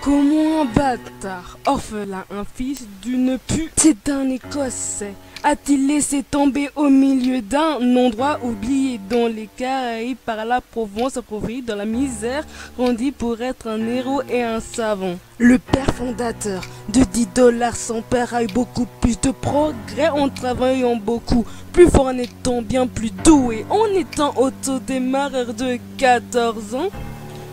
Comment un bâtard, orphelin, un fils d'une pute d'un Écossais, a-t-il laissé tomber au milieu d'un endroit oublié dans les Caraïbes par la Provence, appauvri dans la misère, grandi pour être un héros et un savant? Le père fondateur de 10 $ son père a eu beaucoup plus de progrès en travaillant beaucoup, plus fort en étant bien plus doué, en étant autodémarreur de 14 ans.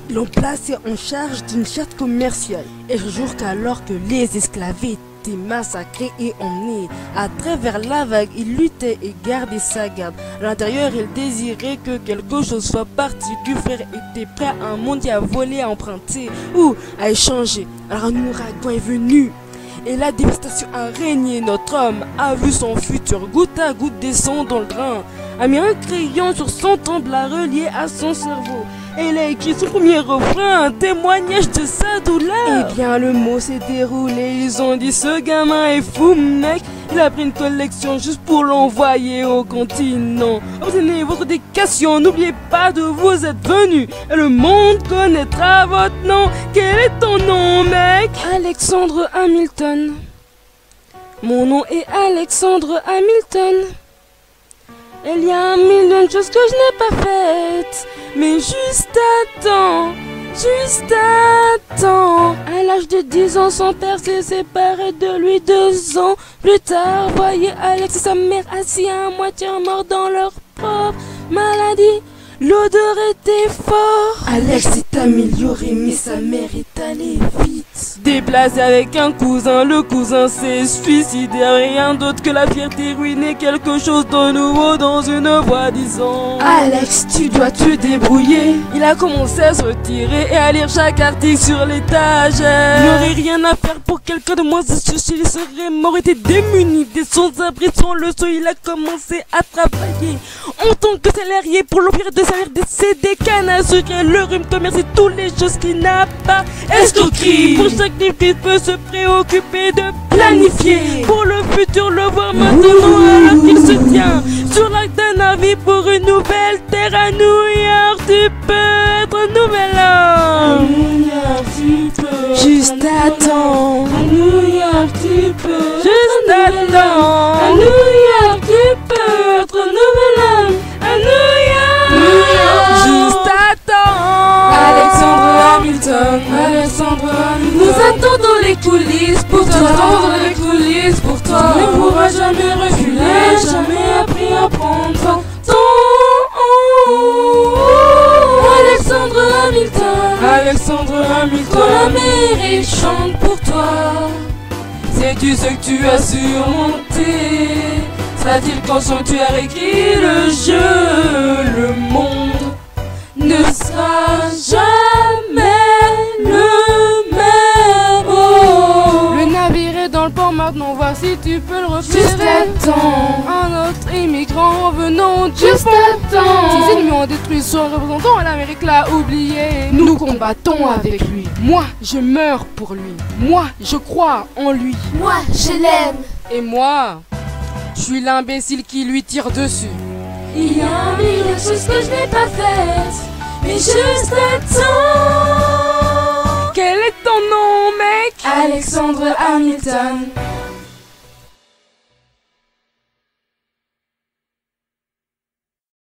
Ils l'ont placé en charge d'une chatte commerciale. Et un jour qu'alors que les esclaves étaient massacrés et emmenés à travers la vague, il luttait et gardait sa garde. À l'intérieur, il désirait que quelque chose soit parti, que frère était prêt à un monde à voler, à emprunter ou à échanger. Alors un ouragan est venu. Et la dévastation a régné. Notre homme a vu son futur goutte à goutte descendre dans le drain, a mis un crayon sur son temple relié à son cerveau. Et il a écrit son premier refrain, un témoignage de sa douleur. Eh bien le mot s'est déroulé, ils ont dit ce gamin est fou mec. Il a pris une collection juste pour l'envoyer au continent. Obtenez votre éducation, n'oubliez pas d'où vous êtes venu. Et le monde connaîtra votre nom. Quel est ton nom mec? Alexandre Hamilton. Mon nom est Alexandre Hamilton. Il y a un million de choses que je n'ai pas faites, mais juste à temps. À l'âge de 10 ans, son père s'est séparé de lui 2 ans. Plus tard, voyez Alex et sa mère assis à moitié morts dans leur propre maladie. L'odeur était forte. Alex s'est amélioré, mais sa mère est allée vite. Déplacé avec un cousin, le cousin s'est suicidé. Rien d'autre que la fierté ruinée, quelque chose de nouveau dans une voix disant Alex, tu dois te débrouiller. Il a commencé à se retirer et à lire chaque article sur l'étagère. Il n'aurait rien à faire pour quelqu'un de moins associé. Il serait mort, était démuni, des sans-abri, sans le sol. Il a commencé à travailler en tant que salarié pour l'empire de salaire des CD, canne à sucre, le rhume, commerce et toutes les choses qu'il n'a pas escroqueries. Pour chaque livre, il peut se préoccuper de planifier pour le futur, le voir maintenant alors qu'il se tient sur l'arc d'un navire pour une nouvelle terre à New York. Tu peux être un nouvel homme. À New York, tu peux. Juste attends. À New York, tu peux. Juste attends. À New York, tu peux être un nouvel homme. À New York. Juste attends. Alexandre Hamilton. Alexandre Hamilton. Nous attendons les coulisses pour toi. Nous attendons les coulisses pour toi. Tu ne pourras jamais reculer, jamais appris à prendre ton Alexandre Hamilton. Alexandre Hamilton. Quand l'Amérique chante pour toi, sais-tu ce que tu as surmonté? Sera-t-il conscient que tu as écrit le jeu? Le monde ne sera jamais le même. Oh. Le navire est dans le port maintenant, voir si tu peux le repérer. Juste attends. Un autre immigrant venant du Juste attends. Ses ennemis ont détruit son représentant et l'Amérique l'a oublié. Nous combattons avec lui. Moi, je meurs pour lui. Moi, je crois en lui. Moi, je l'aime. Et moi, je suis l'imbécile qui lui tire dessus. Il y a un million de choses que je n'ai pas faites, mais juste attends. Quel est ton nom, mec? Alexandre Hamilton.